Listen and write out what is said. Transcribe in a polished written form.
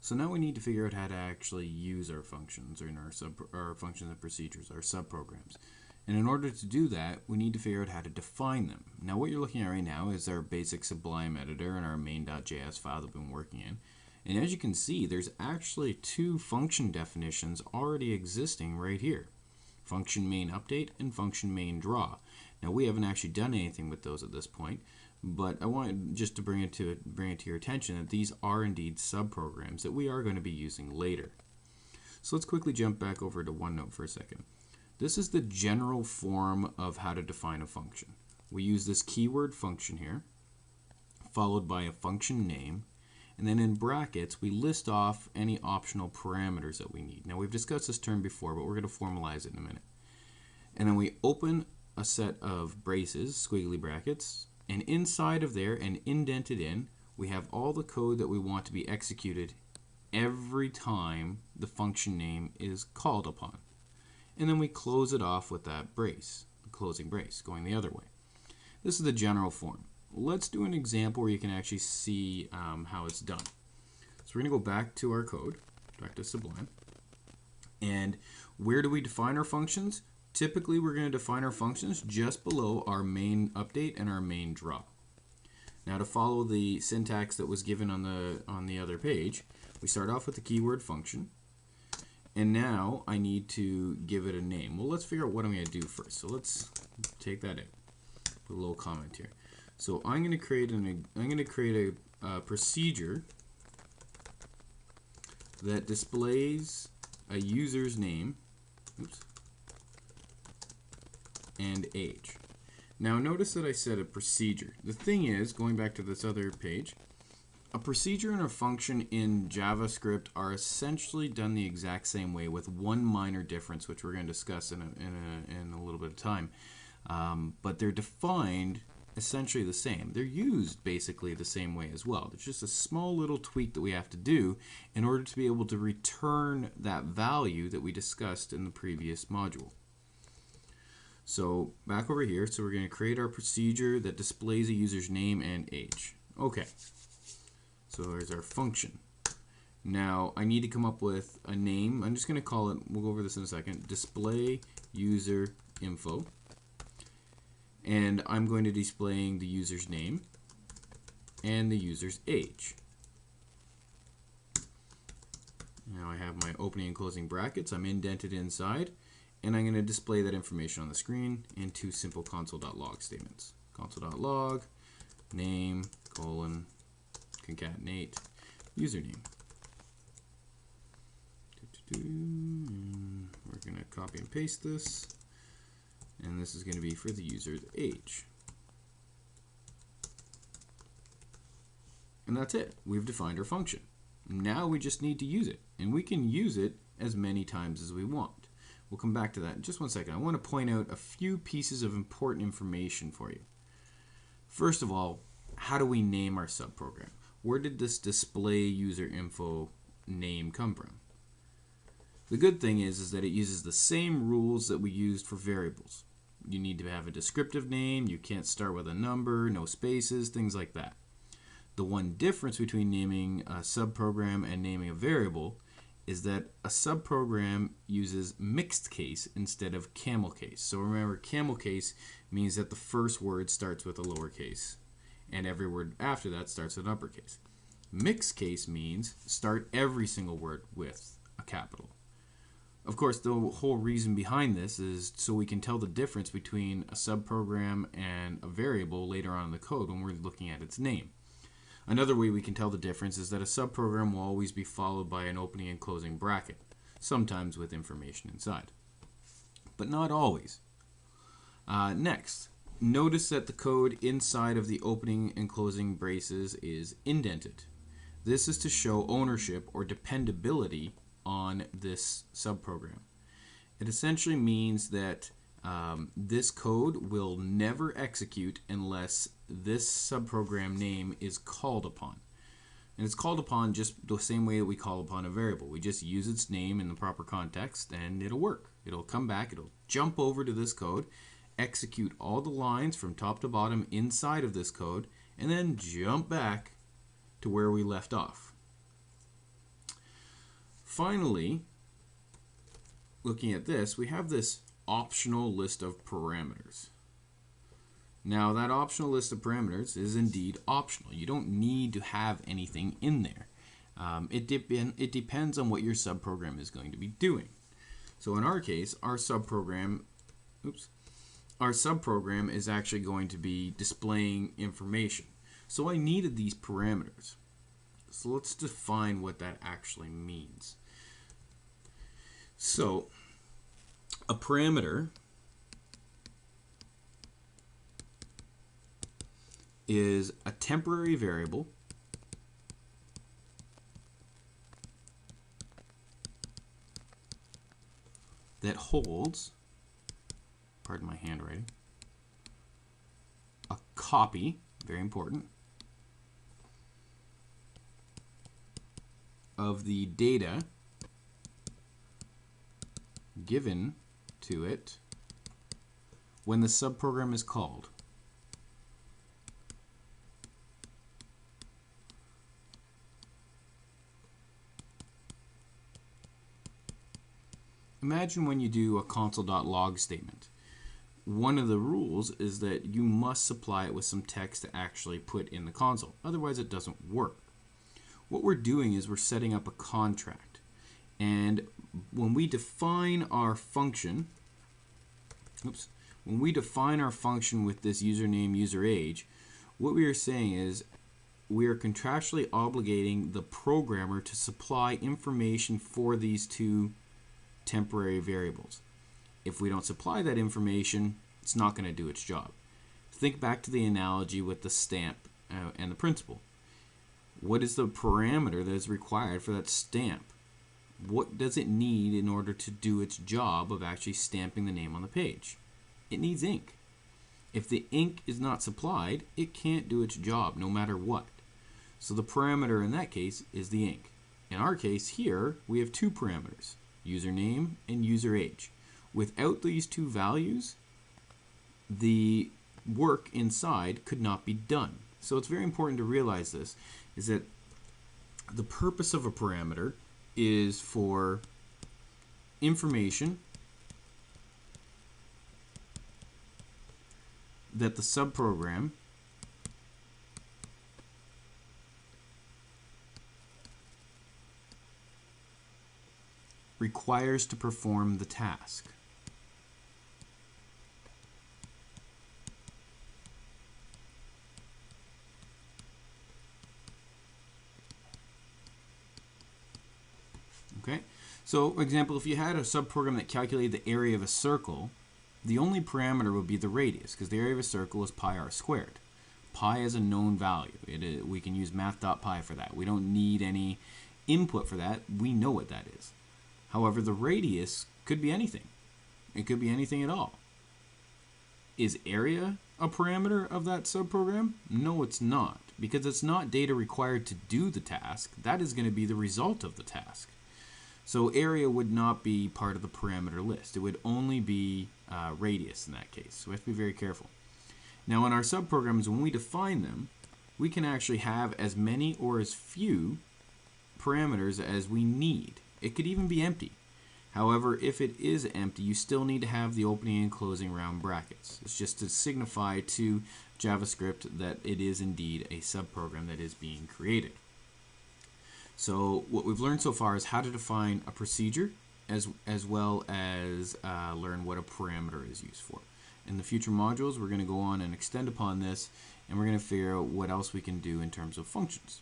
So now we need to figure out how to actually use our functions or in our functions and procedures, our subprograms. And in order to do that, we need to figure out how to define them. Now what you're looking at right now is our basic Sublime editor and our main.js file that we've been working in. And as you can see, there's actually two function definitions already existing right here. Function main update and function main draw. Now we haven't actually done anything with those at this point, but I wanted just to bring it to your attention that these are indeed subprograms that we are going to be using later. So let's quickly jump back over to OneNote for a second. This is the general form of how to define a function. We use this keyword function here, followed by a function name, and then in brackets we list off any optional parameters that we need. Now we've discussed this term before, but we're going to formalize it in a minute. And then we open a set of braces, squiggly brackets, and inside of there and indented in, we have all the code that we want to be executed every time the function name is called upon. And then we close it off with that brace, the closing brace, going the other way. This is the general form. Let's do an example where you can actually see how it's done. So we're going to go back to our code, back to Sublime. And where do we define our functions? Typically, we're going to define our functions just below our main update and our main draw. Now, to follow the syntax that was given on the other page, we start off with the keyword function. And now I need to give it a name. Well, let's figure out what I'm going to do first. So let's take that in. Put a little comment here. So I'm going to create a procedure that displays a user's name, and age. Now notice that I said a procedure. The thing is, going back to this other page, a procedure and a function in JavaScript are essentially done the exact same way with one minor difference, which we're going to discuss in a little bit of time. But they're defined essentially the same. They're used basically the same way as well. There's just a small little tweak that we have to do in order to be able to return that value that we discussed in the previous module. So back over here, so we're going to create our procedure that displays a user's name and age. Okay, so there's our function. Now I need to come up with a name. I'm just going to call it, we'll go over this in a second, display user info. And I'm going to be displaying the user's name and the user's age. Now I have my opening and closing brackets. I'm indented inside, and I'm going to display that information on the screen in two simple console.log statements. Console.log, name, colon, concatenate, username. We're going to copy and paste this. And this is going to be for the user's age. And that's it. We've defined our function. Now we just need to use it. And we can use it as many times as we want. We'll come back to that in just one second. I want to point out a few pieces of important information for you. First of all, how do we name our subprogram? Where did this display user info name come from? The good thing is that it uses the same rules that we used for variables. You need to have a descriptive name, you can't start with a number, no spaces, things like that. The one difference between naming a subprogram and naming a variable is that a subprogram uses mixed case instead of camel case. So remember, camel case means that the first word starts with a lowercase and every word after that starts with an uppercase. Mixed case means start every single word with a capital. Of course, the whole reason behind this is so we can tell the difference between a subprogram and a variable later on in the code when we're looking at its name. Another way we can tell the difference is that a subprogram will always be followed by an opening and closing bracket, sometimes with information inside, but not always. Next, notice that the code inside of the opening and closing braces is indented. This is to show ownership or dependability on this subprogram. It essentially means that this code will never execute unless this subprogram name is called upon. And it's called upon just the same way that we call upon a variable. We just use its name in the proper context and it'll work. It'll come back, it'll jump over to this code, execute all the lines from top to bottom inside of this code, and then jump back to where we left off. Finally, looking at this, we have this optional list of parameters. Now, that optional list of parameters is indeed optional. You don't need to have anything in there. It depends on what your subprogram is going to be doing. So in our case, our subprogram is actually going to be displaying information. So I needed these parameters. So let's define what that actually means. So a parameter is a temporary variable that holds, pardon my handwriting, a copy, very important, of the data given to it when the subprogram is called. Imagine when you do a console.log statement. One of the rules is that you must supply it with some text to actually put in the console. Otherwise, it doesn't work. What we're doing is we're setting up a contract. And when we define our function, with this username, user age, what we are saying is we are contractually obligating the programmer to supply information for these two temporary variables. If we don't supply that information, it's not going to do its job. Think back to the analogy with the stamp and the principal. What is the parameter that is required for that stamp? What does it need in order to do its job of actually stamping the name on the page? It needs ink. If the ink is not supplied, it can't do its job no matter what. So the parameter in that case is the ink. In our case here, we have two parameters, username and user age. Without these two values, the work inside could not be done. So it's very important to realize this, is that the purpose of a parameter is for information that the subprogram requires to perform the task. Okay, so for example, if you had a subprogram that calculated the area of a circle, the only parameter would be the radius, because the area of a circle is pi r squared. Pi is a known value. We can use math.pi for that. We don't need any input for that. We know what that is. However, the radius could be anything. It could be anything at all. Is area a parameter of that subprogram? No, it's not, because it's not data required to do the task. That is going to be the result of the task. So area would not be part of the parameter list. It would only be radius in that case. So we have to be very careful. Now in our subprograms, when we define them, we can actually have as many or as few parameters as we need. It could even be empty. However, if it is empty, you still need to have the opening and closing round brackets. It's just to signify to JavaScript that it is indeed a subprogram that is being created. So what we've learned so far is how to define a procedure as well as learn what a parameter is used for. In the future modules, we're going to go on and extend upon this, and we're going to figure out what else we can do in terms of functions.